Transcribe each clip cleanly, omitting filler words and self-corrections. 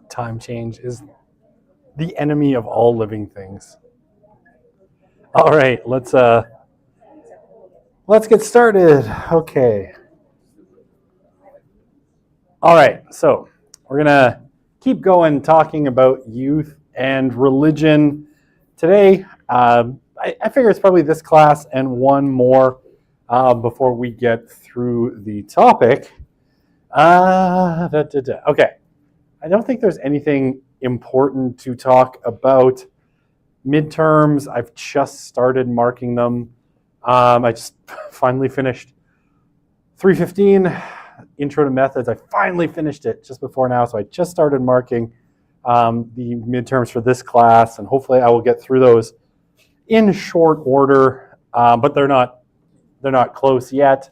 Time change is the enemy of all living things. All right, let's get started. Okay. All right, so we're gonna keep going talking about youth and religion today. I figure it's probably this class and one more before we get through the topic. Okay. I don't think there's anything important to talk about. Midterms, I've just started marking them. I just finally finished 315, Intro to Methods. I finally finished it just before now, so I just started marking the midterms for this class, and hopefully I will get through those in short order, but they're not close yet,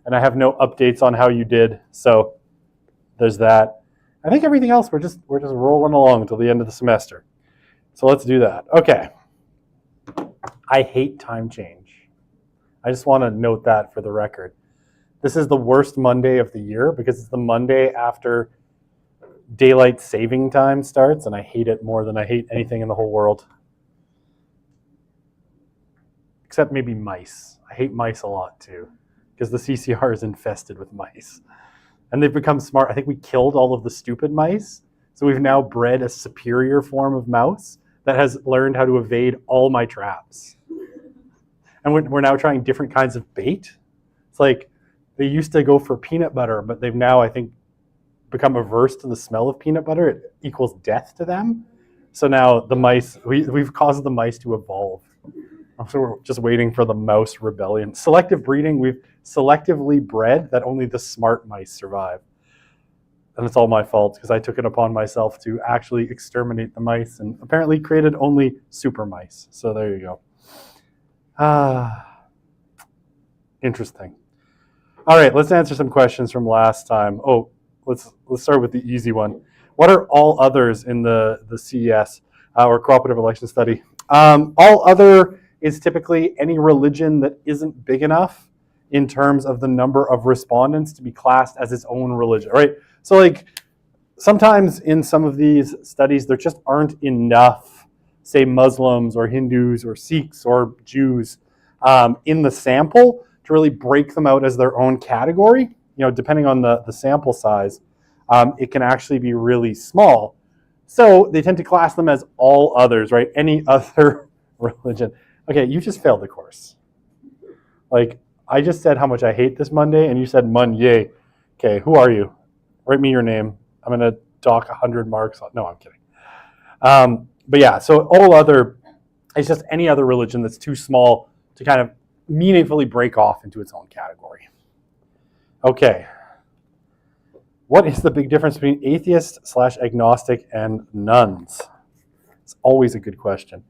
and I have no updates on how you did, so there's that. I think everything else we're just rolling along until the end of the semester. So let's do that. Okay. I hate time change. I just want to note that for the record. This is the worst Monday of the year because it's the Monday after daylight saving time starts, and I hate it more than I hate anything in the whole world. Except maybe mice. I hate mice a lot too because the CCR is infested with mice. And they've become smart. I think we killed all of the stupid mice. So we've now bred a superior form of mouse that has learned how to evade all my traps. And we're now trying different kinds of bait. It's like they used to go for peanut butter, but they've now, I think, become averse to the smell of peanut butter. It equals death to them. So now the mice, we've caused the mice to evolve. So we're just waiting for the mouse rebellion. Selective breeding, we've selectively bred that only the smart mice survive. And it's all my fault because I took it upon myself to actually exterminate the mice and apparently created only super mice. So there you go. Interesting. All right, let's answer some questions from last time. Oh, let's start with the easy one. What are all others in the CES or cooperative election study? All other is typically any religion that isn't big enough in terms of the number of respondents to be classed as its own religion, right? So like sometimes in some of these studies, there just aren't enough, say Muslims or Hindus or Sikhs or Jews in the sample to really break them out as their own category. You know, depending on the sample size, it can actually be really small. So they tend to class them as all others, right? Any other religion. Okay, you just failed the course. Like, I just said how much I hate this Monday, and you said Monday. Okay, who are you? Write me your name. I'm going to dock 100 marks. No, I'm kidding. But yeah, so all other is just any other religion that's too small to kind of meaningfully break off into its own category. Okay. What is the big difference between atheist/agnostic and nuns? It's always a good question.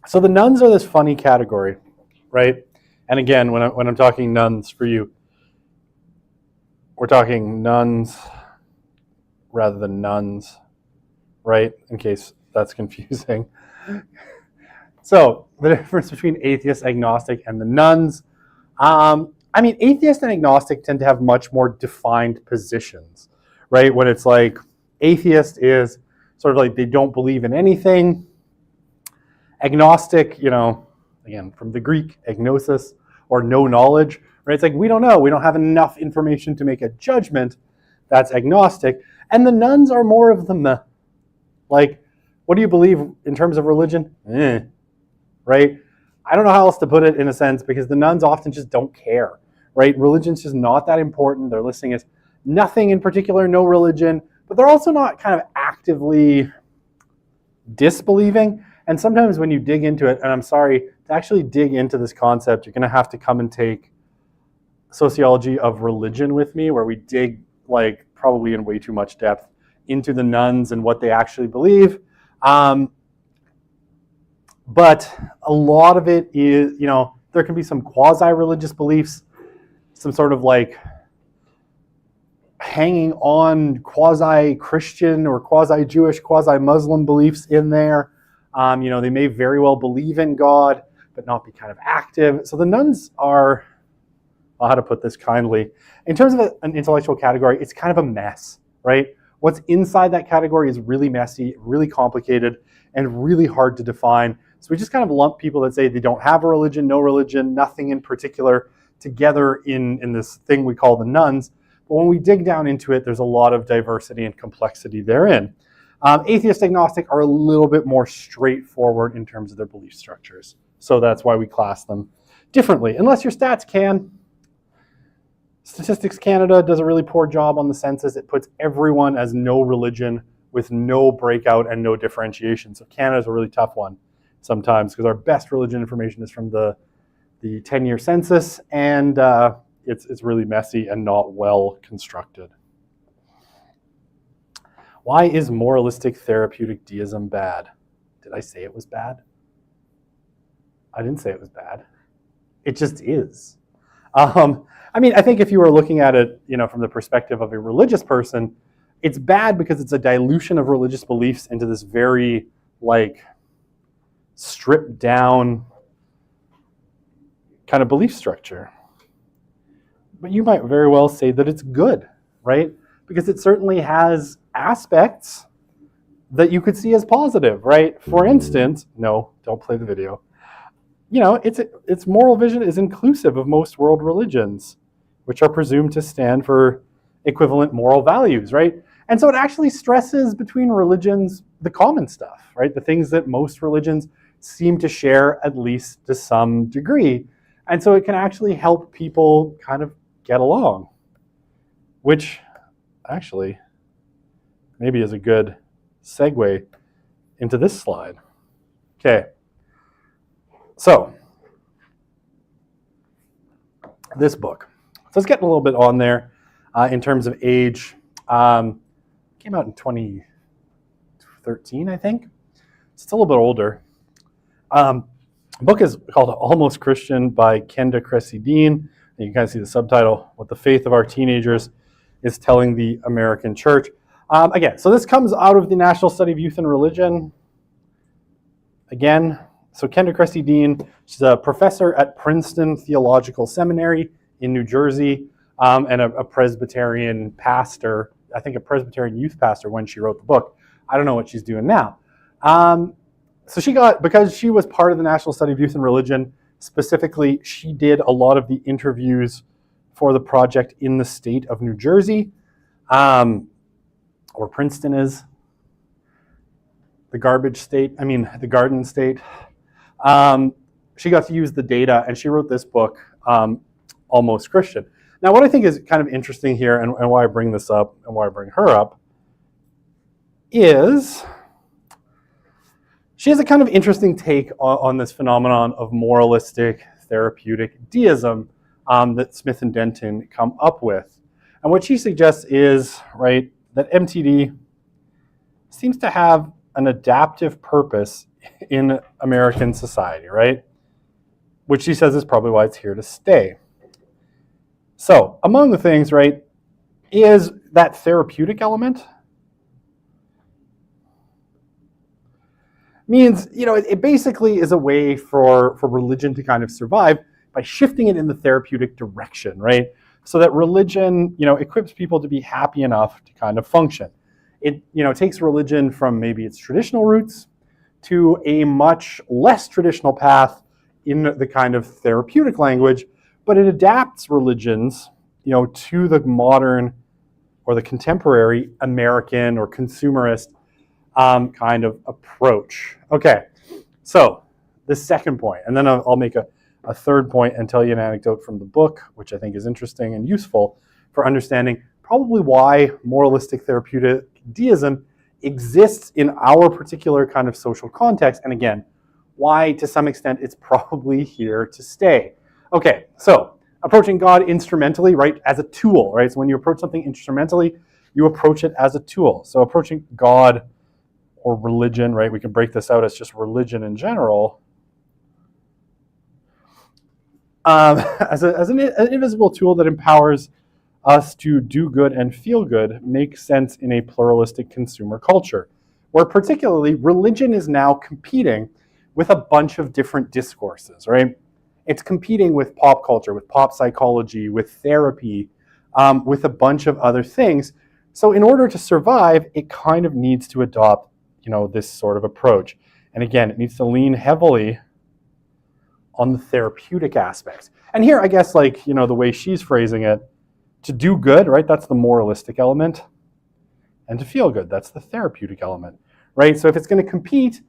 So the nuns are this funny category, right? And again, when I'm talking nuns for you, we're talking nuns rather than nuns, right? In case that's confusing. So the difference between atheist, agnostic, and the nuns. I mean, atheist and agnostic tend to have much more defined positions, right? When it's like atheist is sort of like they don't believe in anything. Agnostic, you know, again, from the Greek, agnosis, or no knowledge, right? It's like, we don't know. We don't have enough information to make a judgment. That's agnostic. And the nuns are more of the meh. Like, what do you believe in terms of religion? Right? I don't know how else to put it in a sense, because the nuns often just don't care, right? Religion's just not that important. They're listing as nothing in particular, no religion, but they're also not kind of actively disbelieving. And sometimes when you dig into it, and I'm sorry, to actually dig into this concept, you're going to have to come and take sociology of religion with me, where we dig like probably in way too much depth into the nuns and what they actually believe. But a lot of it is, there can be some quasi-religious beliefs, some sort of like hanging on quasi-Christian or quasi-Jewish, quasi-Muslim beliefs in there. They may very well believe in God, but not be kind of active. So the nuns are, how to put this kindly, in terms of an intellectual category, it's kind of a mess, right? What's inside that category is really messy, really complicated, and really hard to define. So we just kind of lump people that say they don't have a religion, no religion, nothing in particular, together in this thing we call the nuns. But when we dig down into it, there's a lot of diversity and complexity therein. Atheist agnostic are a little bit more straightforward in terms of their belief structures. So that's why we class them differently, unless your stats can. Statistics Canada does a really poor job on the census. It puts everyone as no religion with no breakout and no differentiation. So Canada's a really tough one sometimes, because our best religion information is from the 10-year census, and it's really messy and not well constructed. Why is moralistic therapeutic deism bad? Did I say it was bad? I didn't say it was bad. It just is. I think if you were looking at it, from the perspective of a religious person, it's bad because it's a dilution of religious beliefs into this very, stripped down kind of belief structure. But you might very well say that it's good, right? Because it certainly has aspects that you could see as positive, right? For instance, no, don't play the video. Its moral vision is inclusive of most world religions, which are presumed to stand for equivalent moral values, right? And so it actually stresses between religions the common stuff, right? The things that most religions seem to share, at least to some degree. And so it can actually help people kind of get along, which actually maybe is a good segue into this slide. Okay. So, this book. So let's get a little bit on there in terms of age. Came out in 2013, I think. It's a little bit older. The book is called Almost Christian by Kenda Cressy-Dean. You can kind of see the subtitle, What the Faith of Our Teenagers is Telling the American Church. Again, so this comes out of the National Study of Youth and Religion. Again, so Kenda Cressy-Dean, she's a professor at Princeton Theological Seminary in New Jersey, and a Presbyterian pastor, I think a Presbyterian youth pastor when she wrote the book. I don't know what she's doing now. So because she was part of the National Study of Youth and Religion, specifically, she did a lot of the interviews for the project in the state of New Jersey, or Princeton is. The garden state. She got to use the data, and she wrote this book, Almost Christian. Now, what I think is kind of interesting here, and why I bring this up, and why I bring her up, is she has a kind of interesting take on this phenomenon of moralistic therapeutic deism that Smith and Denton come up with. And what she suggests is, right, that MTD seems to have an adaptive purpose in American society, right? Which she says is probably why it's here to stay. So, among the things, right, is that therapeutic element. Means, it basically is a way for religion to kind of survive by shifting it in the therapeutic direction, right? So that religion, equips people to be happy enough to kind of function. It, takes religion from maybe its traditional roots to a much less traditional path in the kind of therapeutic language, but it adapts religions, to the modern or the contemporary American or consumerist kind of approach. Okay, so the second point, and then I'll make a third point and tell you an anecdote from the book, which I think is interesting and useful for understanding probably why moralistic therapeutic deism exists in our particular kind of social context, and again, why to some extent it's probably here to stay. Okay, so approaching God instrumentally, right, as a tool, right? So when you approach something instrumentally, you approach it as a tool. So approaching God or religion, right? We can break this out as just religion in general. As an invisible tool that empowers us to do good and feel good makes sense in a pluralistic consumer culture, where particularly religion is now competing with a bunch of different discourses, right? It's competing with pop culture, with pop psychology, with therapy, with a bunch of other things. So in order to survive, it kind of needs to adopt, this sort of approach. And again, it needs to lean heavily on the therapeutic aspects. And here, I guess, the way she's phrasing it, to do good, right, that's the moralistic element. And to feel good, that's the therapeutic element, right? So if it's going to compete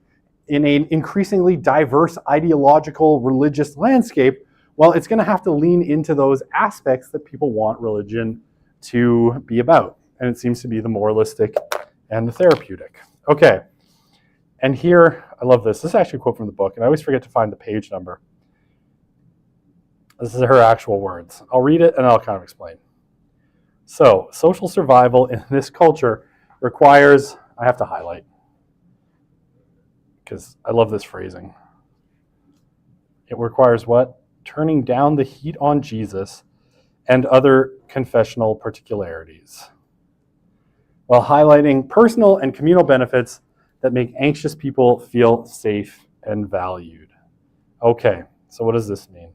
in an increasingly diverse ideological religious landscape, well, it's going to have to lean into those aspects that people want religion to be about. And it seems to be the moralistic and the therapeutic. Okay, and here, I love this. This is actually a quote from the book, and I always forget to find the page number. This is her actual words. I'll read it and I'll kind of explain. So, social survival in this culture requires, I have to highlight, because I love this phrasing. It requires what? Turning down the heat on Jesus and other confessional particularities, while highlighting personal and communal benefits that make anxious people feel safe and valued. Okay, so what does this mean?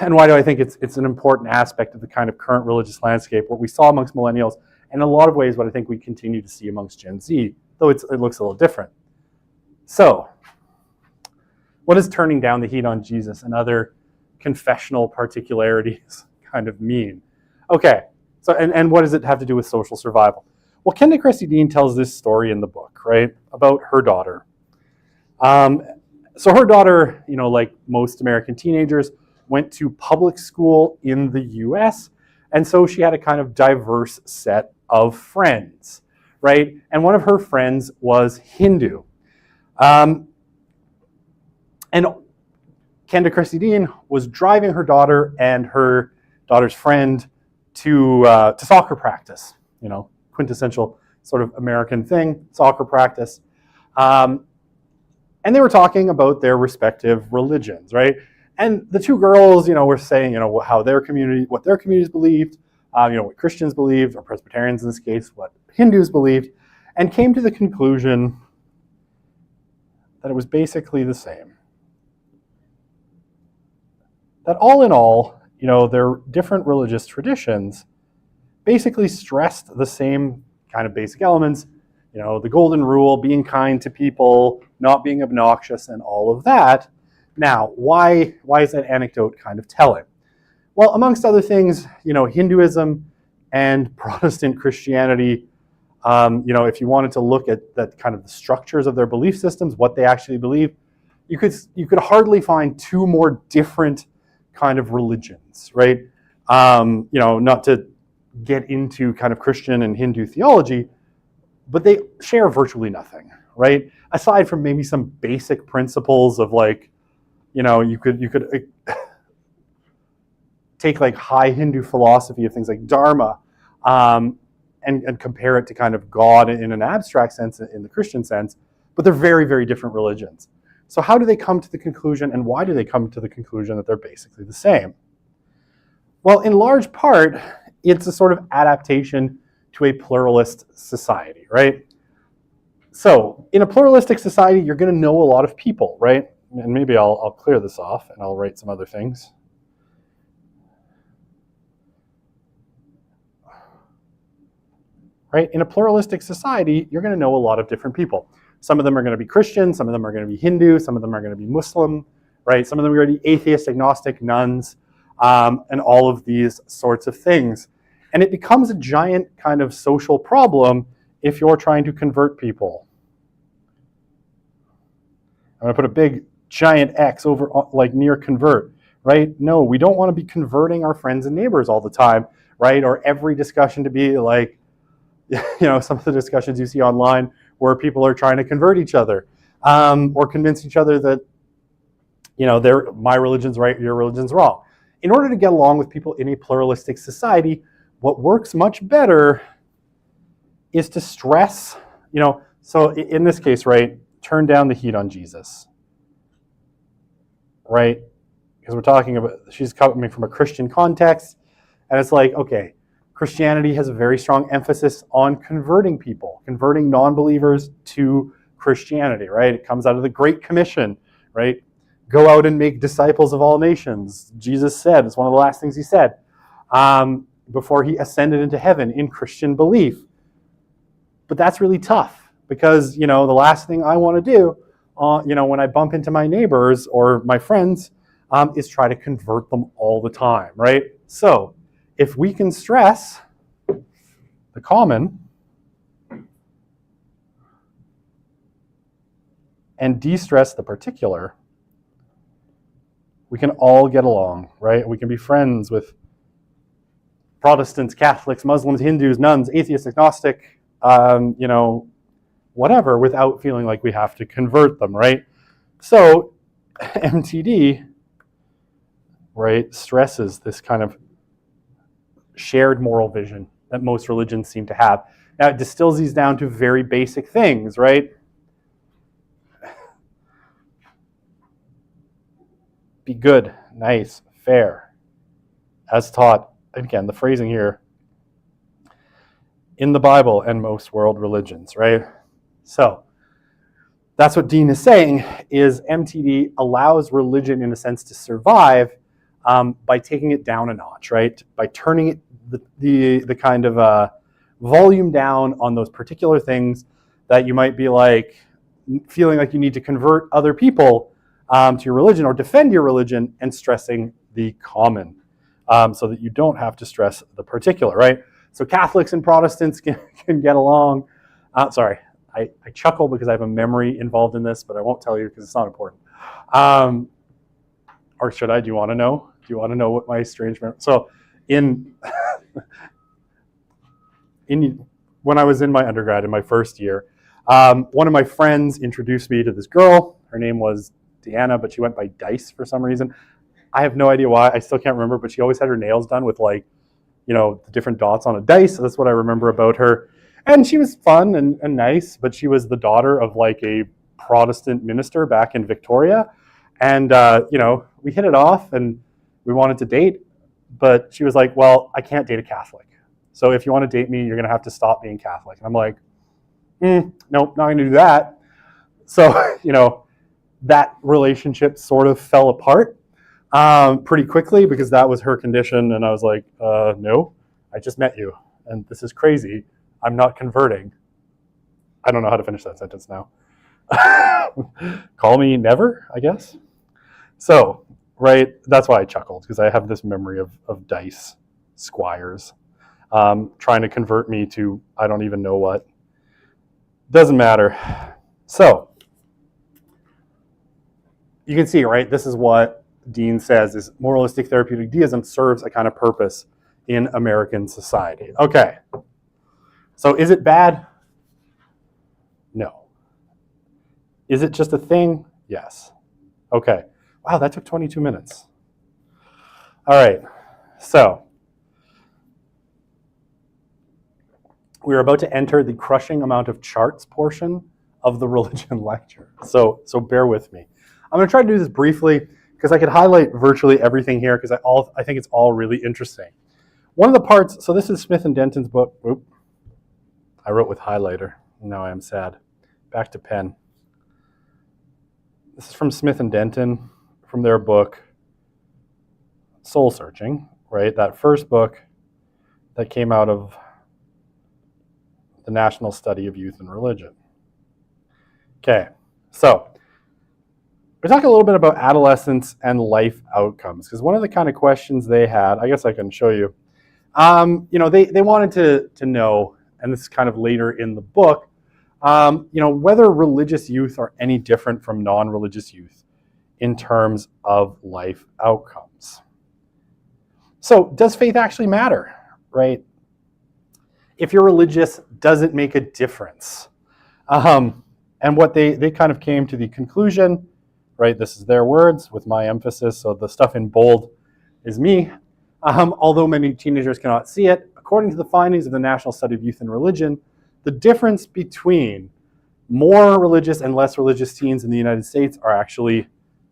And why do I think it's an important aspect of the kind of current religious landscape, what we saw amongst millennials, and in a lot of ways what I think we continue to see amongst Gen Z, though it looks a little different. So, what does turning down the heat on Jesus and other confessional particularities kind of mean? Okay, so and what does it have to do with social survival? Well, Kenda Christie Dean tells this story in the book, right, about her daughter. So her daughter, like most American teenagers, went to public school in the US, and so she had a kind of diverse set of friends, right? And one of her friends was Hindu. And Kenda Christie Dean was driving her daughter and her daughter's friend to soccer practice, quintessential sort of American thing, soccer practice. And they were talking about their respective religions, right? And the two girls, were saying, what their communities believed, what Christians believed, or Presbyterians in this case, what Hindus believed, and came to the conclusion that it was basically the same. That all in all, their different religious traditions basically stressed the same kind of basic elements, the golden rule, being kind to people, not being obnoxious, and all of that. Now, why is that anecdote kind of telling? Well, amongst other things, Hinduism and Protestant Christianity, if you wanted to look at that kind of the structures of their belief systems, what they actually believe, you could hardly find two more different kind of religions, right? Not to get into kind of Christian and Hindu theology, but they share virtually nothing, right? Aside from maybe some basic principles of you could take high Hindu philosophy of things like Dharma and compare it to kind of God in an abstract sense, in the Christian sense, but they're very, very different religions. So how do they come to the conclusion, and why do they come to the conclusion that they're basically the same? Well, in large part, it's a sort of adaptation to a pluralist society, right? So in a pluralistic society, you're going to know a lot of people, right? And maybe I'll clear this off and I'll write some other things. Right? In a pluralistic society, you're going to know a lot of different people. Some of them are going to be Christian, some of them are going to be Hindu, some of them are going to be Muslim, right? Some of them are going to be atheist, agnostic, nuns, and all of these sorts of things. And it becomes a giant kind of social problem if you're trying to convert people. I'm going to put a big giant X over like near convert, right? No, we don't want to be converting our friends and neighbors all the time, right? Or every discussion to be like, some of the discussions you see online where people are trying to convert each other, or convince each other that, my religion's right, your religion's wrong. In order to get along with people in a pluralistic society, what works much better is to stress, so in this case, right, turn down the heat on Jesus, right? Because we're talking about, she's coming from a Christian context, and it's like, okay, Christianity has a very strong emphasis on converting people, converting non-believers to Christianity, right? It comes out of the Great Commission, right? Go out and make disciples of all nations. Jesus said, it's one of the last things he said before he ascended into heaven in Christian belief. But that's really tough because, the last thing I want to do, when I bump into my neighbors or my friends is try to convert them all the time, right? So if we can stress the common and de-stress the particular, we can all get along, right? We can be friends with Protestants, Catholics, Muslims, Hindus, nuns, atheists, agnostic, whatever, without feeling like we have to convert them, right? So MTD, right, stresses this kind of shared moral vision that most religions seem to have. Now, it distills these down to very basic things, right? Be good, nice, fair, as taught, again, the phrasing here, in the Bible and most world religions, right? So that's what Dean is saying, is MTD allows religion, in a sense, to survive by taking it down a notch, right? By turning it the kind of volume down on those particular things that you might be like feeling like you need to convert other people to your religion or defend your religion, and stressing the common so that you don't have to stress the particular, right? So Catholics and Protestants can get along. Sorry, I chuckle because I have a memory involved in this, but I won't tell you because it's not important. Or should I? Do you want to know? Do you want to know what my strange memory? So when I was in my undergrad, in my first year, one of my friends introduced me to this girl. Her name was Deanna, but she went by Dice for some reason. I have no idea why. I still can't remember, but she always had her nails done with the different dots on a dice. So that's what I remember about her. And she was fun and nice, but she was the daughter of like a Protestant minister back in Victoria. And, we hit it off and we wanted to date, but she was like, well, I can't date a Catholic. So if you want to date me, you're going to have to stop being Catholic. And I'm like, nope, not going to do that. So, that relationship sort of fell apart pretty quickly because that was her condition. And I was like, no, I just met you. And this is crazy. I'm not converting. I don't know how to finish that sentence now. Call me never, I guess. So, right, that's why I chuckled, because I have this memory of Dice Squires trying to convert me to I don't even know what. Doesn't matter. So, you can see, right, this is what Dean says is moralistic therapeutic deism serves a kind of purpose in American society. Okay. So is it bad? No. Is it just a thing? Yes. Okay. Wow, that took 22 minutes. All right. So we're about to enter the crushing amount of charts portion of the religion lecture. So bear with me. I'm going to try to do this briefly because I could highlight virtually everything here because I think it's all really interesting. One of the parts, so this is Smith and Denton's book. Oop. I wrote with highlighter. Now I am sad. Back to pen. This is from Smith and Denton, from their book, Soul Searching, right? That first book that came out of the National Study of Youth and Religion. Okay, so we're talking a little bit about adolescence and life outcomes, because one of the kind of questions they had, I guess I can show you, they wanted to know, and this is kind of later in the book, whether religious youth are any different from non-religious youth in terms of life outcomes. So does faith actually matter, right? If you're religious, does it make a difference? And what they kind of came to the conclusion, right? This is their words with my emphasis. So the stuff in bold is me. Although many teenagers cannot see it, according to the findings of the National Study of Youth and Religion, the difference between more religious and less religious teens in the United States are actually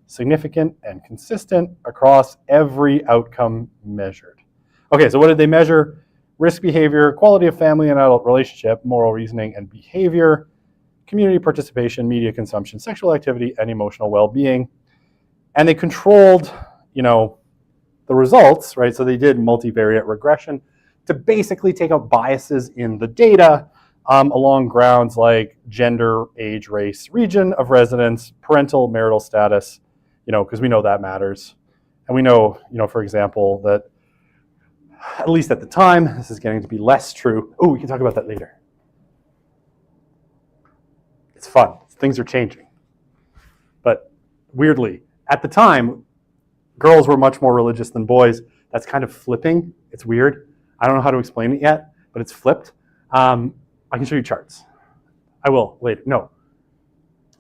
significant and consistent across every outcome measured. Okay, so what did they measure? Risk behavior, quality of family and adult relationship, moral reasoning and behavior, community participation, media consumption, sexual activity, and emotional well-being. And they controlled, the results, right? So they did multivariate regression to basically take out biases in the data along grounds like gender, age, race, region of residence, parental marital status, because we know that matters. And we know, for example, that at least at the time, this is getting to be less true. Oh, we can talk about that later. It's fun. Things are changing. But weirdly, at the time, girls were much more religious than boys. That's kind of flipping. It's weird. I don't know how to explain it yet, but it's flipped. I can show you charts. I will later. No,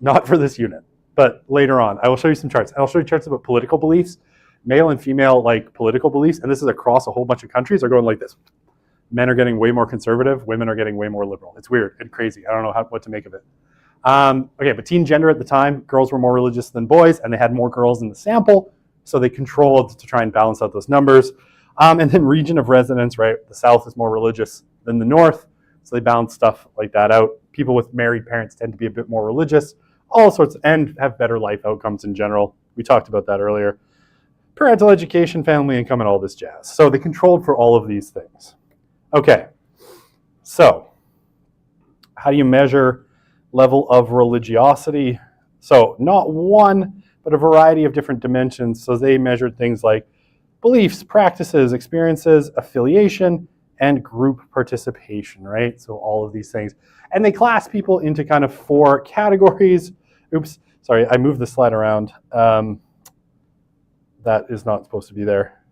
not for this unit, but later on. I will show you some charts. I'll show you charts about political beliefs. Male and female political beliefs, and this is across a whole bunch of countries, are going like this. Men are getting way more conservative. Women are getting way more liberal. It's weird and crazy. I don't know what to make of it. Okay, but teen gender at the time, girls were more religious than boys, and they had more girls in the sample, so they controlled to try and balance out those numbers. And then region of residence, right? The South is more religious than the North, so they balance stuff like that out. People with married parents tend to be a bit more religious, all sorts, and have better life outcomes in general. We talked about that earlier. Parental education, family income, and all this jazz. So they controlled for all of these things. Okay, so how do you measure level of religiosity? So not one, but a variety of different dimensions. So they measured things like beliefs, practices, experiences, affiliation, and group participation, right? So all of these things. And they class people into kind of 4 categories. Oops, sorry, I moved the slide around. That is not supposed to be there.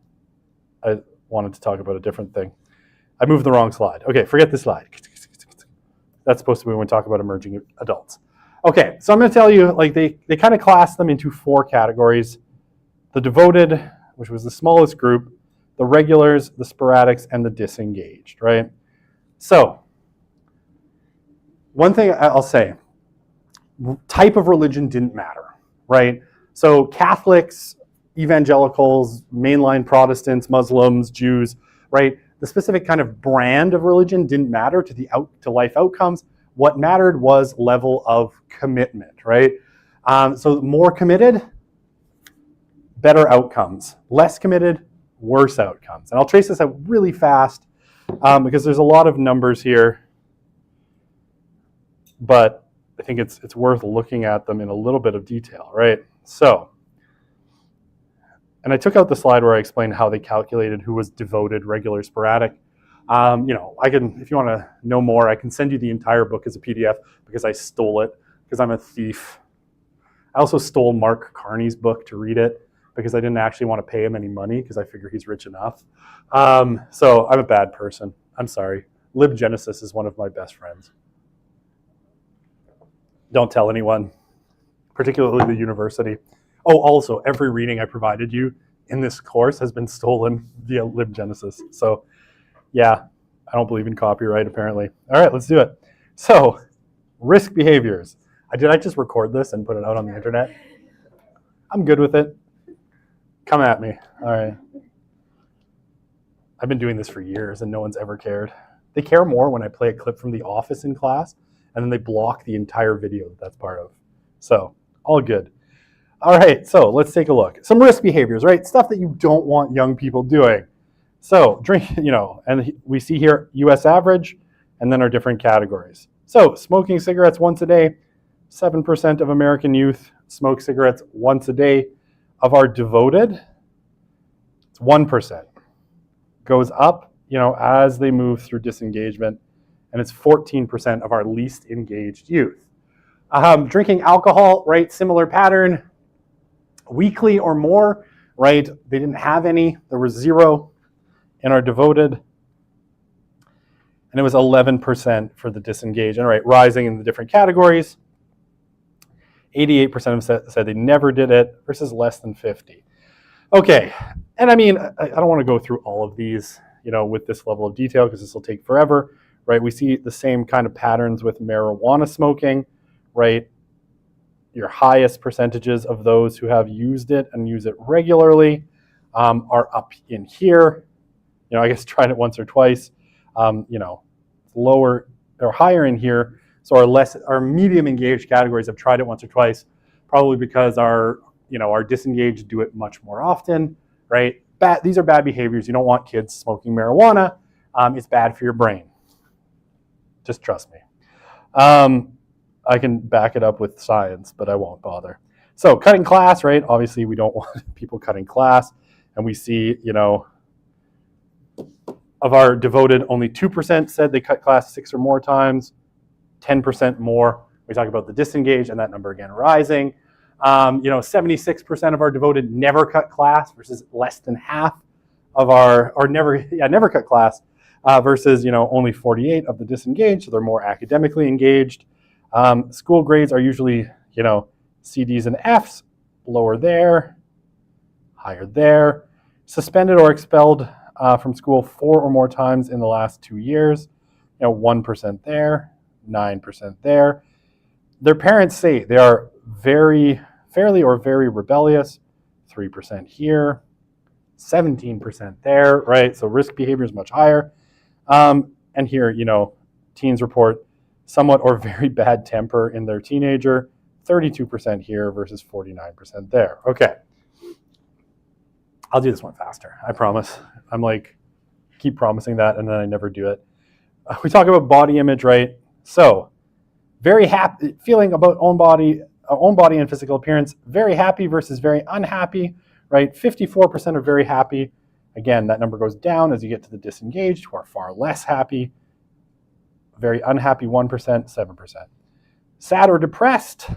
I wanted to talk about a different thing. I moved the wrong slide. Okay, forget this slide. That's supposed to be when we talk about emerging adults. Okay, so I'm going to tell you, they kind of class them into 4 categories. The devoted, which was the smallest group, the regulars, the sporadics, and the disengaged, right? So, one thing I'll say, type of religion didn't matter, right? So Catholics, evangelicals, mainline Protestants, Muslims, Jews, right? The specific kind of brand of religion didn't matter to life outcomes. What mattered was level of commitment, right? So more committed, better outcomes. Less committed, worse outcomes. And I'll trace this out really fast because there's a lot of numbers here, but I think it's worth looking at them in a little bit of detail, right? So, and I took out the slide where I explained how they calculated who was devoted, regular, sporadic. I can, if you want to know more, I can send you the entire book as a PDF because I stole it because I'm a thief. I also stole Mark Carney's book to read it because I didn't actually want to pay him any money because I figure he's rich enough. So I'm a bad person. I'm sorry. LibGenesis is one of my best friends. Don't tell anyone, particularly the university. Oh, also, every reading I provided you in this course has been stolen via LibGenesis. So, yeah, I don't believe in copyright, apparently. All right, let's do it. So, risk behaviors. Did I just record this and put it out on the internet? I'm good with it. Come at me. All right. I've been doing this for years, and no one's ever cared. They care more when I play a clip from The Office in class, and then they block the entire video that's part of. So, all good. All right, so let's take a look. Some risk behaviors, right? Stuff that you don't want young people doing. So drink, and we see here US average, and then our different categories. So smoking cigarettes once a day, 7% of American youth smoke cigarettes once a day. Of our devoted, it's 1%. Goes up, as they move through disengagement, and it's 14% of our least engaged youth. Drinking alcohol, right? Similar pattern. Weekly or more, right? They didn't have any. There was 0 in our devoted. And it was 11% for the disengaged. And right, rising in the different categories. 88% of them said they never did it versus less than 50. Okay, and I mean, I don't want to go through all of these, with this level of detail because this will take forever, right? We see the same kind of patterns with marijuana smoking, right? Your highest percentages of those who have used it and use it regularly are up in here. I guess tried it once or twice. Lower or higher in here. So our medium engaged categories have tried it once or twice, probably because our disengaged do it much more often, right? These are bad behaviors. You don't want kids smoking marijuana. It's bad for your brain. Just trust me. I can back it up with science, but I won't bother. So cutting class, right? Obviously, we don't want people cutting class. And we see, of our devoted, only 2% said they cut class 6 or more times, 10% more. We talk about the disengaged, and that number again rising. 76% of our devoted never cut class versus less than half of never cut class versus, only 48 of the disengaged. So they're more academically engaged. School grades are usually, CDs and Fs, lower there, higher there. Suspended or expelled from school 4 or more times in the last 2 years. 1% there, 9% there. Their parents say they are fairly or very rebellious. 3% here, 17% there, right? So risk behavior is much higher. And here, teens report somewhat or very bad temper in their teenager. 32% here versus 49% there. Okay. I'll do this one faster, I promise. I'm keep promising that, and then I never do it. We talk about body image, right? So, very happy, feeling about own body and physical appearance, very happy versus very unhappy, right? 54% are very happy. Again, that number goes down as you get to the disengaged, who are far less happy. Very unhappy, 1%, 7%. Sad or depressed,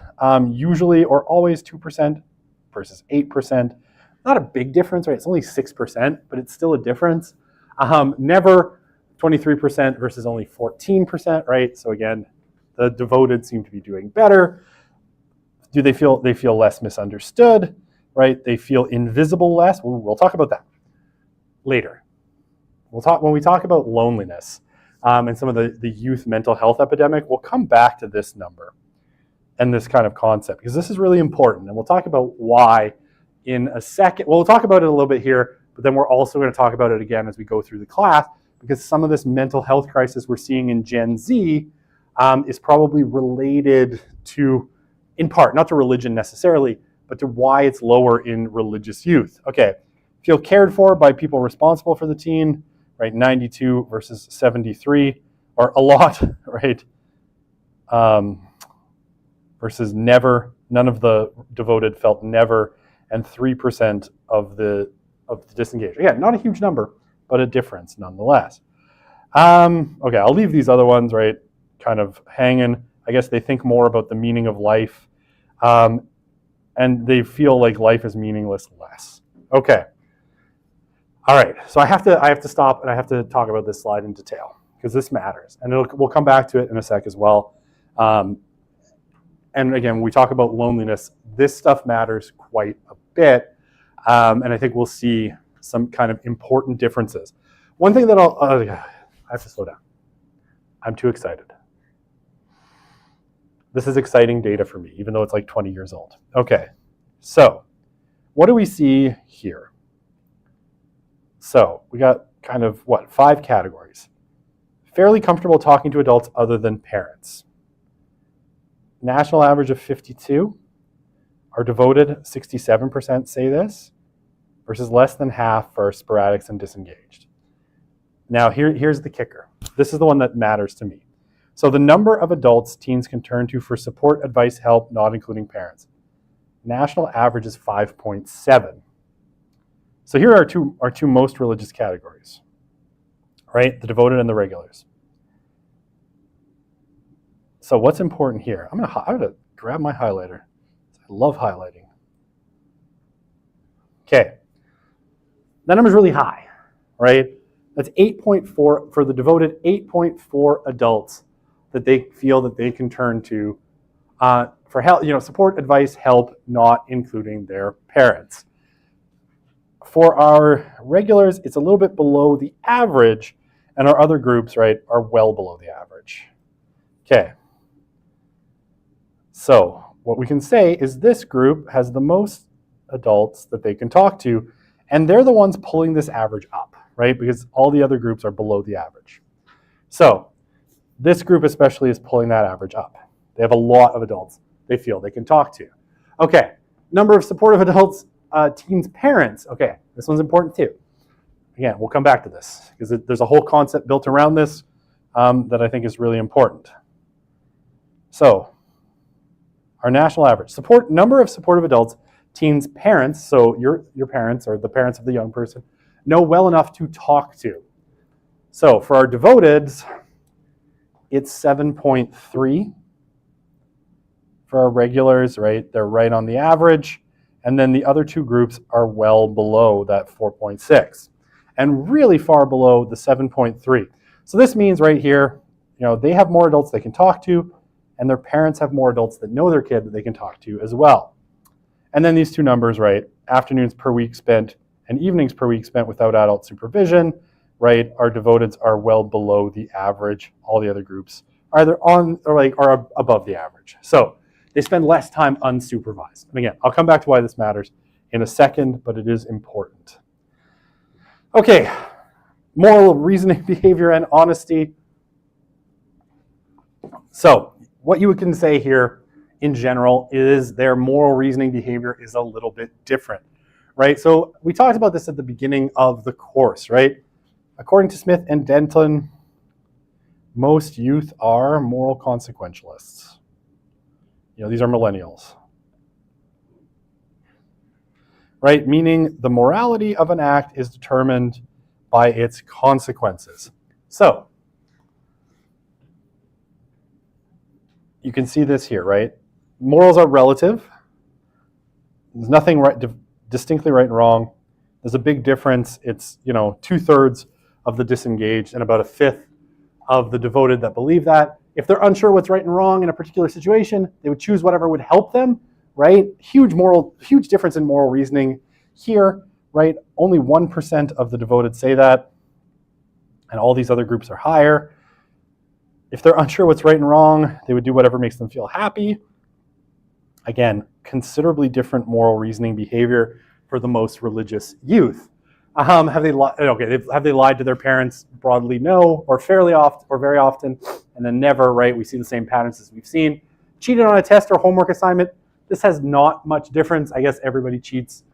usually or always 2% versus 8%. Not a big difference, right? It's only 6%, but it's still a difference. Never, 23% versus only 14%, right? So again, the devoted seem to be doing better. Do they feel less misunderstood, right? They feel invisible less. We'll talk about that later. When we talk about loneliness and some of the youth mental health epidemic, we'll come back to this number and this kind of concept because this is really important. And we'll talk about why in a second. We'll talk about it a little bit here, but then we're also going to talk about it again as we go through the class because some of this mental health crisis we're seeing in Gen Z is probably related to, in part, not to religion necessarily, but to why it's lower in religious youth. Okay, feel cared for by people responsible for the teen, right? 92 versus 73, or a lot, right? Versus never. None of the devoted felt never, and 3% of the disengaged. Again, not a huge number, but a difference nonetheless. Okay, I'll leave these other ones, right, kind of hanging. I guess they think more about the meaning of life, and they feel like life is meaningless less. Okay. All right, so I have to stop and I have to talk about this slide in detail because this matters, and we'll come back to it in a sec as well. And again, when we talk about loneliness, this stuff matters quite a bit, and I think we'll see some kind of important differences. One thing that I have to slow down. I'm too excited. This is exciting data for me, even though it's like 20 years old. Okay, so what do we see here? So we got kind of, 5 categories. Fairly comfortable talking to adults other than parents. National average of 52. Our devoted, 67% say this, versus less than half for sporadics and disengaged. Now here's the kicker. This is the one that matters to me. So the number of adults teens can turn to for support, advice, help, not including parents. National average is 5.7. So here are our two most religious categories, right? The devoted and the regulars. So what's important here? I'm gonna grab my highlighter. I love highlighting. Okay, that number's really high, right? That's 8.4 for the devoted, 8.4 adults that they feel that they can turn to for help, support, advice, help, not including their parents. For our regulars, it's a little bit below the average, and our other groups, right, are well below the average. Okay. So what we can say is this group has the most adults that they can talk to, and they're the ones pulling this average up, right? Because all the other groups are below the average. So this group especially is pulling that average up. They have a lot of adults they feel they can talk to. Okay, number of supportive adults, teens' parents. Okay, this one's important too. Again, we'll come back to this because there's a whole concept built around this that I think is really important. So our national average, number of supportive adults, teens' parents, so your parents or the parents of the young person, know well enough to talk to. So for our devoteds, it's 7.3. For our regulars, right, they're right on the average. And then the other two groups are well below that 4.6 and really far below the 7.3. So this means right here, they have more adults they can talk to, and their parents have more adults that know their kid that they can talk to as well. And then these two numbers, right, afternoons per week spent and evenings per week spent without adult supervision, right, our devoteds are well below the average. All the other groups are either on or are above the average. So they spend less time unsupervised. And again, I'll come back to why this matters in a second, but it is important. Okay, moral reasoning, behavior, and honesty. So what you can say here in general is their moral reasoning behavior is a little bit different, right? So we talked about this at the beginning of the course, right? According to Smith and Denton, most youth are moral consequentialists. These are millennials, right? Meaning the morality of an act is determined by its consequences. So you can see this here, right? Morals are relative. There's nothing distinctly right and wrong. There's a big difference. It's 2/3 of the disengaged and about 1/5 of the devoted that believe that. If they're unsure what's right and wrong in a particular situation, they would choose whatever would help them, right? Huge difference in moral reasoning here, right? Only 1% of the devoted say that, and all these other groups are higher. If they're unsure what's right and wrong, they would do whatever makes them feel happy. Again, considerably different moral reasoning behavior for the most religious youth. Have they lied to their parents? Broadly, no, or fairly often, or very often, and then never, right? We see the same patterns as we've seen. Cheated on a test or homework assignment. This has not much difference. I guess everybody cheats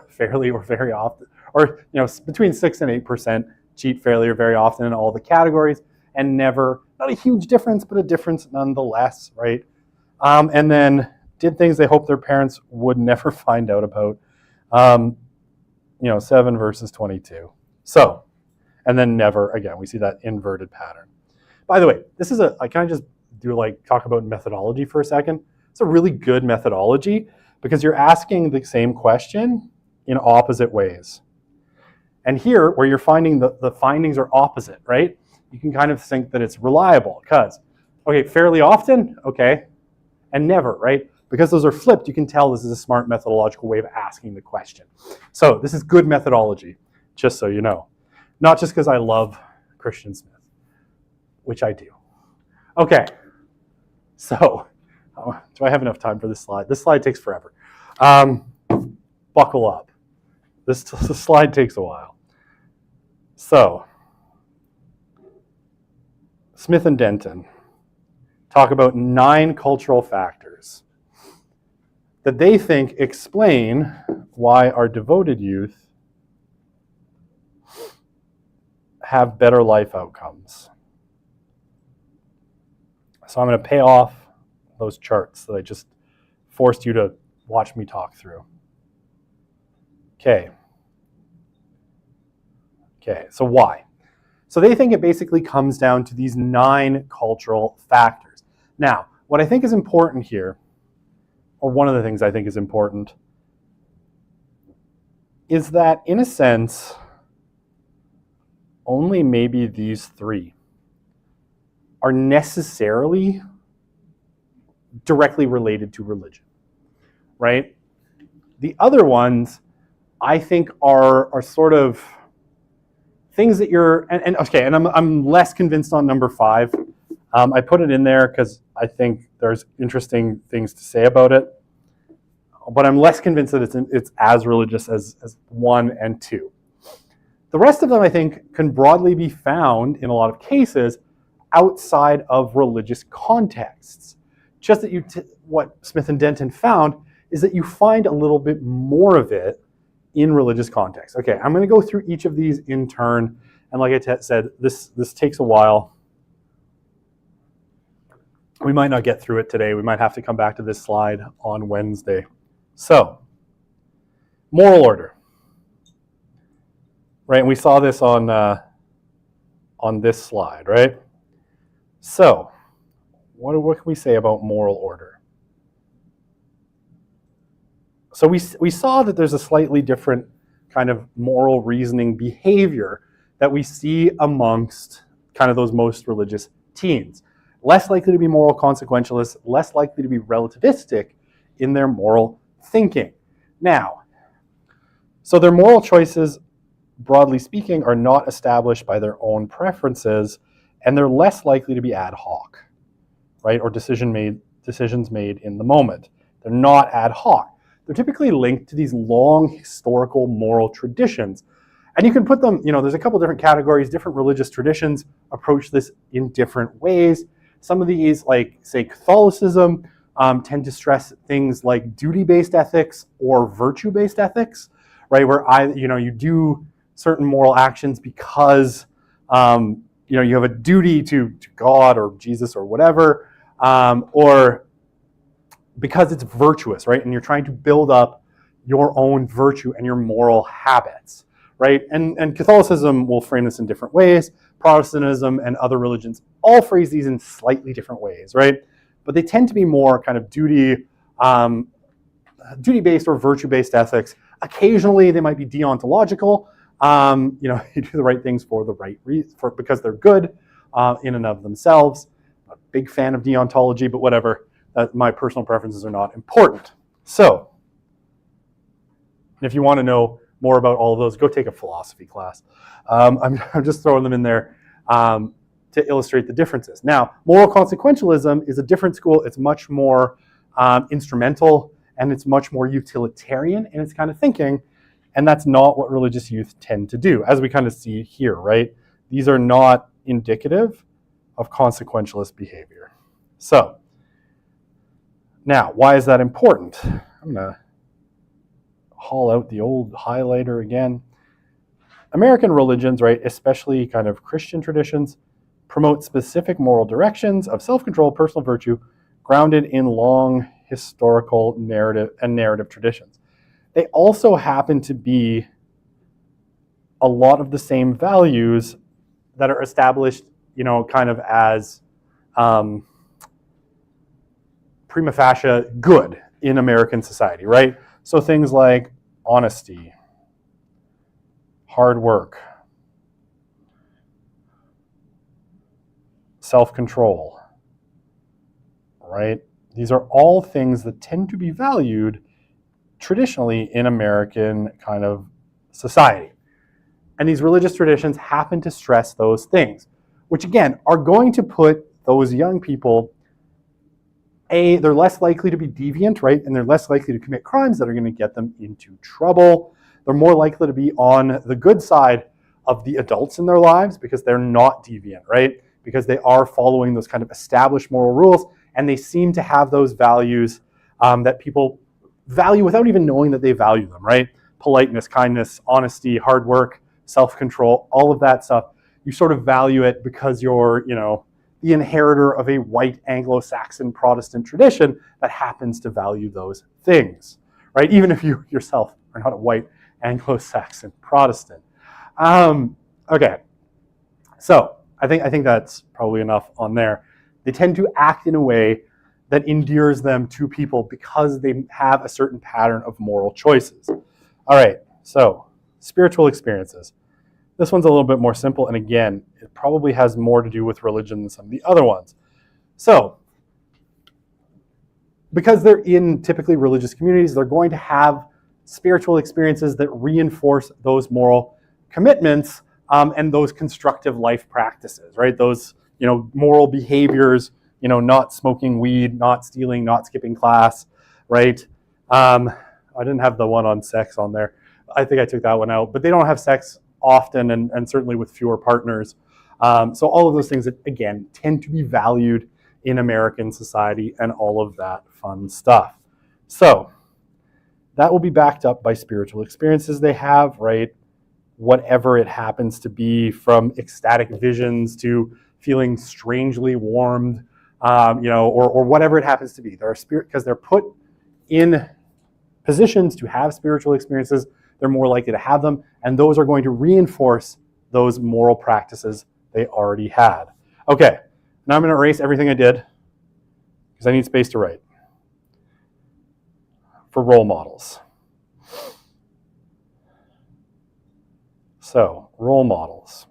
fairly or very often, or between 6 and 8% cheat fairly or very often in all the categories, and never, not a huge difference, but a difference nonetheless, right? And then did things they hoped their parents would never find out about. 7 versus 22. So, and then never again. We see that inverted pattern. By the way, this is I kind of just talk about methodology for a second. It's a really good methodology because you're asking the same question in opposite ways. And here, where you're finding the findings are opposite, right? You can kind of think that it's reliable because, okay, fairly often, okay, and never, right? Because those are flipped, you can tell this is a smart methodological way of asking the question. So this is good methodology, just so you know. Not just because I love Christian Smith, which I do. Okay, so do I have enough time for this slide? This slide takes forever. Buckle up. This slide takes a while. So, Smith and Denton talk about 9 cultural factors that they think explain why our devoted youth have better life outcomes. So I'm going to pay off those charts that I just forced you to watch me talk through. Okay, so why? So they think it basically comes down to these 9 cultural factors. Now, what I think is important here, or one of the things I think is important, is that in a sense, only maybe these 3 are necessarily directly related to religion, right? The other ones, I think, are sort of things that you're, and I'm less convinced on number 5. I put it in there because I think there's interesting things to say about it, but I'm less convinced that it's as religious as 1 and 2. The rest of them, I think, can broadly be found in a lot of cases outside of religious contexts. Just that what Smith and Denton found is that you find a little bit more of it in religious context. Okay, I'm going to go through each of these in turn, and like I said, this takes a while. We might not get through it today. We might have to come back to this slide on Wednesday. So, moral order, right? And we saw this on this slide, right? So, what can we say about moral order? So we saw that there's a slightly different kind of moral reasoning behavior that we see amongst kind of those most religious teens. Less likely to be moral consequentialists, less likely to be relativistic in their moral thinking. Now, so their moral choices, broadly speaking, are not established by their own preferences, and they're less likely to be ad hoc, right? Or decisions made in the moment. They're not ad hoc. They're typically linked to these long historical moral traditions. And you can put them, there's a couple different categories. Different religious traditions approach this in different ways. Some of these, like, say, Catholicism, tend to stress things like duty-based ethics or virtue-based ethics, right? Where you do certain moral actions because you have a duty to God or Jesus or whatever, or because it's virtuous, right? And you're trying to build up your own virtue and your moral habits, right? And Catholicism will frame this in different ways. Protestantism and other religions all phrase these in slightly different ways, right? But they tend to be more kind of duty-based or virtue-based ethics. Occasionally, they might be deontological. You do the right things for the right reason, because they're good in and of themselves. I'm a big fan of deontology, but whatever. My personal preferences are not important. So, if you want to know more about all of those, go take a philosophy class. I'm just throwing them in there to illustrate the differences. Now, moral consequentialism is a different school. It's much more instrumental, and it's much more utilitarian in its kind of thinking, and that's not what religious youth tend to do, as we kind of see here, right? These are not indicative of consequentialist behavior. So, now, why is that important? I'm going to haul out the old highlighter again. American religions, right, especially kind of Christian traditions, promote specific moral directions of self-control, personal virtue, grounded in long historical narrative traditions. They also happen to be a lot of the same values that are established, kind of as prima facie good in American society, right? So things like honesty, hard work, self-control, right? These are all things that tend to be valued traditionally in American kind of society. And these religious traditions happen to stress those things, which again are going to put those young people, they're less likely to be deviant, right? And they're less likely to commit crimes that are going to get them into trouble. They're more likely to be on the good side of the adults in their lives because they're not deviant, right? Because they are following those kind of established moral rules, and they seem to have those values that people value without even knowing that they value them, right? Politeness, kindness, honesty, hard work, self-control, all of that stuff. You sort of value it because you're, the inheritor of a white Anglo-Saxon Protestant tradition that happens to value those things, right? Even if you yourself are not a white Anglo-Saxon Protestant. Okay, so I think that's probably enough on there. They tend to act in a way that endears them to people because they have a certain pattern of moral choices. All right, so spiritual experiences. This one's a little bit more simple, and again, it probably has more to do with religion than some of the other ones. So, because they're in typically religious communities, they're going to have spiritual experiences that reinforce those moral commitments and those constructive life practices, right? Those, moral behaviors, not smoking weed, not stealing, not skipping class, right? I didn't have the one on sex on there. I think I took that one out, but they don't have sex often and certainly with fewer partners. So all of those things that, again, tend to be valued in American society and all of that fun stuff. So that will be backed up by spiritual experiences they have, right? Whatever it happens to be, from ecstatic visions to feeling strangely warmed, or whatever it happens to be. There are because they're put in positions to have spiritual experiences, they're more likely to have them, and those are going to reinforce those moral practices they already had. Okay, now I'm going to erase everything I did because I need space to write. For role models. So, role models.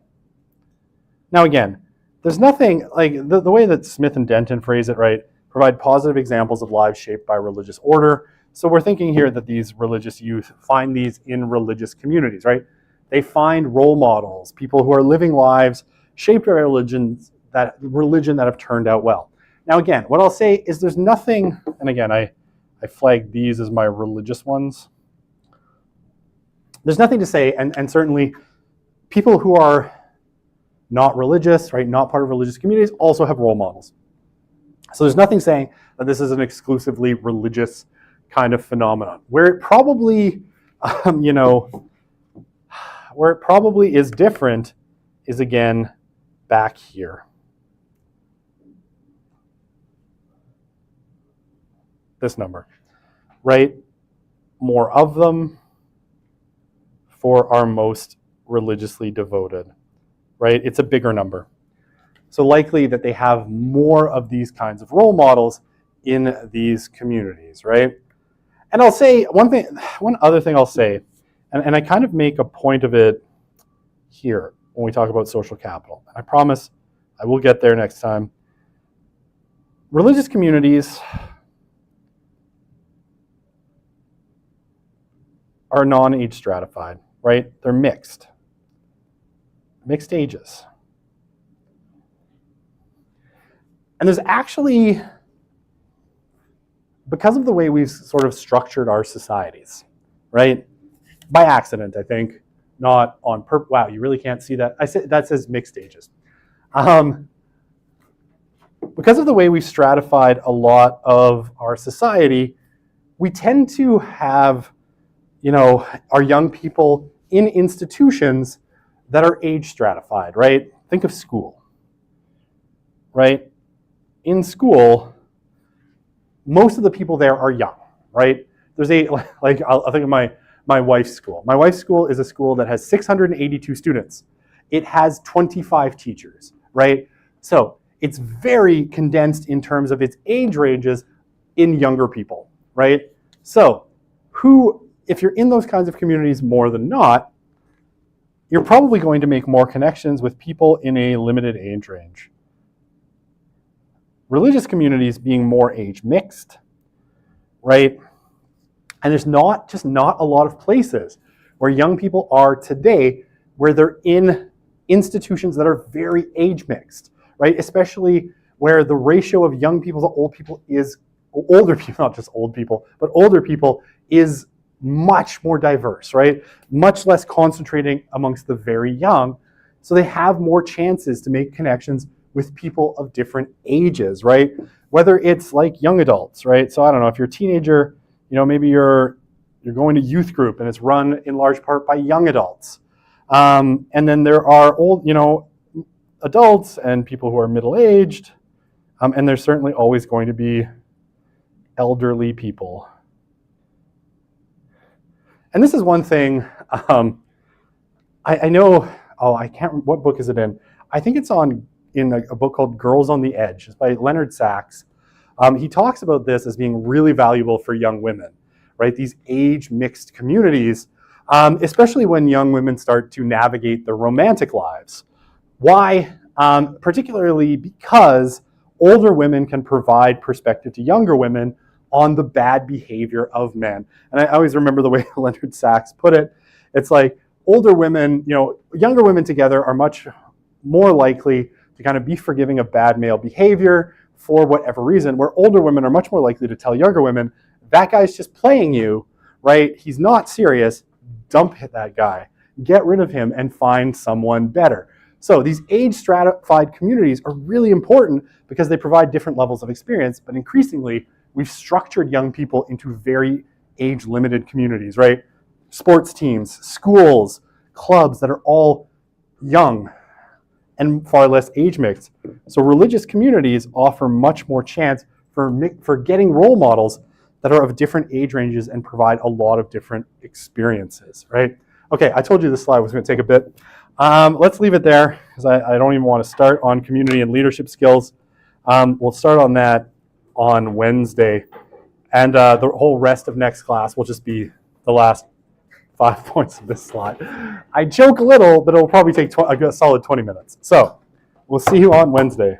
Now again, there's nothing, like the way that Smith and Denton phrase it, right, provide positive examples of lives shaped by religious order. So we're thinking here that these religious youth find these in religious communities, right? They find role models, people who are living lives shaped by religion that have turned out well. Now again, what I'll say is there's nothing, and again, I flagged these as my religious ones. There's nothing to say, and certainly people who are not religious, right, not part of religious communities, also have role models. So there's nothing saying that this is an exclusively religious kind of phenomenon. Where it probably, where it probably is different is, again, back here. This number, right? More of them for our most religiously devoted, right? It's a bigger number. So likely that they have more of these kinds of role models in these communities, right? And I'll say one other thing I'll say, and I kind of make a point of it here when we talk about social capital. I promise I will get there next time. Religious communities are non-age stratified, right? They're mixed ages. And there's actually, because of the way we've sort of structured our societies, right? By accident, I think, not on purpose. Wow, you really can't see that. That says mixed ages. Because of the way we've stratified a lot of our society, we tend to have, our young people in institutions that are age stratified, right? Think of school, right? In school, most of the people there are young, right? There's I'll think of my wife's school. My wife's school is a school that has 682 students. It has 25 teachers, right? So it's very condensed in terms of its age ranges in younger people, right? So if you're in those kinds of communities more than not, you're probably going to make more connections with people in a limited age range. Religious communities being more age mixed, right? And there's not a lot of places where young people are today where they're in institutions that are very age mixed, right? Especially where the ratio of young people to old people older people, not just old people, but older people is much more diverse, right? Much less concentrating amongst the very young. So they have more chances to make connections with people of different ages, right? Whether it's like young adults, right? So I don't know, if you're a teenager, maybe you're going to youth group and it's run in large part by young adults. And then there are adults and people who are middle-aged, and there's certainly always going to be elderly people. And this is one thing, I know, I can't remember, what book is it in? I think it's in a book called Girls on the Edge. It's by Leonard Sachs. He talks about this as being really valuable for young women, right? These age-mixed communities, especially when young women start to navigate their romantic lives. Why? Particularly because older women can provide perspective to younger women on the bad behavior of men. And I always remember the way Leonard Sachs put it. It's like older women, younger women together are much more likely to kind of be forgiving of bad male behavior for whatever reason, where older women are much more likely to tell younger women, that guy's just playing you, right? He's not serious. Dump that guy. Get rid of him and find someone better. So these age stratified communities are really important because they provide different levels of experience, but increasingly we've structured young people into very age-limited communities, right? Sports teams, schools, clubs that are all young and far less age mixed. So religious communities offer much more chance for getting role models that are of different age ranges and provide a lot of different experiences, right? Okay, I told you this slide was going to take a bit. Let's leave it there because I don't even want to start on community and leadership skills. We'll start on that on Wednesday. And the whole rest of next class will just be the last 5 points of this slide. I joke a little, but it'll probably take a solid 20 minutes. So we'll see you on Wednesday.